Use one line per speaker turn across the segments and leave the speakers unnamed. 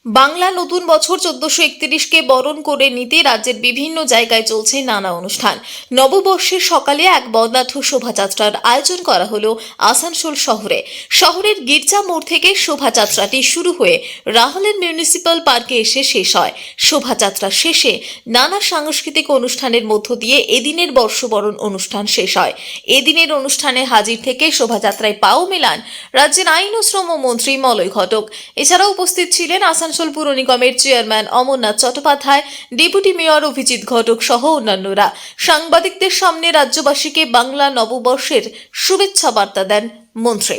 বাংলা নতুন বছর 1431কে বরণ করে নিতে রাজ্যের বিভিন্ন জায়গায় চলছে নানা অনুষ্ঠান। নববর্ষের সকালে এক বর্ণাঢ্য শোভাযাত্রার আয়োজন করা হলো আসানসোল শহরে। শহরের গির্জা মোড় থেকে শোভাযাত্রাটি শুরু হয়ে রাহুলের মিউনিসিপ্যাল পার্কে এসে শেষ হয়। শোভাযাত্রা শেষে নানা সাংস্কৃতিক অনুষ্ঠানের মধ্য দিয়ে এদিনের বর্ষবরণ অনুষ্ঠান শেষ হয়। এদিনের অনুষ্ঠানে হাজির থেকে শোভাযাত্রায় পাও মেলান রাজ্যের আইন ও শ্রম মন্ত্রী মলয় ঘটক। এছাড়াও উপস্থিত ছিলেন আসানসোল পুর নিগমের chairman Amarnath Chattopadhyay, deputy mayor Abhijit Ghatak সহ অন্যান্যরা। সাংবাদিকদের সামনে রাজ্যবাসীকে বাংলা নববর্ষের শুভেচ্ছা বার্তা দেন মন্ত্রী।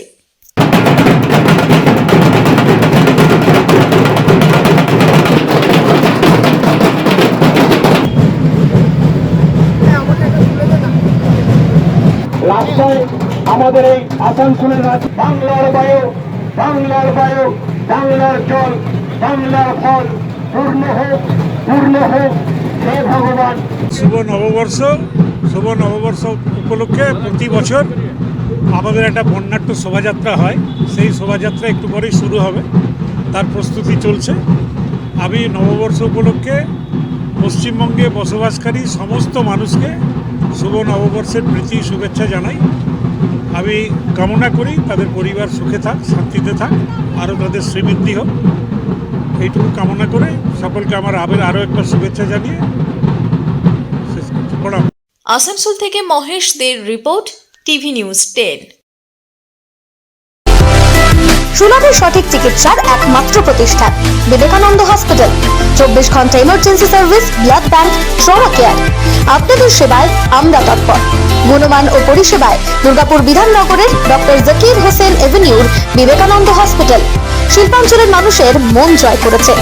রাস্তায় আমাদের এই আসানসোলের বাংলার বায়ু, বাংলার বায়ু, বাংলার জল, বাংলার ফল পূর্ণ হোক, পূর্ণ হোক, হে ভগবান।
শুভ নববর্ষ উপলক্ষে প্রতি বছর আমাদের একটা বর্ণাঢ্য শোভাযাত্রা হয়। সেই শোভাযাত্রা একটু পরেই শুরু হবে, তার প্রস্তুতি চলছে। আমি নববর্ষ উপলক্ষে পশ্চিমবঙ্গে বসবাসকারী সমস্ত মানুষকে শুভ নববর্ষের প্রীতি শুভেচ্ছা জানাই। আমি কামনা করি তাদের পরিবার সুখে থাক, শান্তিতে থাক, আরও তাদের শ্রীবৃদ্ধি হোক, এইটুকু কামনা করে সকলকে আমার আরও একবার শুভেচ্ছা জানিয়ে শেষ করছি। প্রণাম।
আসানসোল থেকে মহেশ দের রিপোর্ট, টিভি নিউজ 10।
সুলভে সঠিক চিকিৎসার একমাত্র প্রতিষ্ঠান বিবেকানন্দ হসপিটাল। 24 ঘন্টা emergency service, blood bank, trauma care. আপনাদের সেবায় আমরা তৎপর। গুণমান ও পরিষেবায় দুর্গাপুর বিধাননগরের ডক্টর জাকির হোসেন এভিনিউর বিবেকানন্দ হসপিটাল শিল্পাঞ্চলের মানুষের মন জয় করেছে।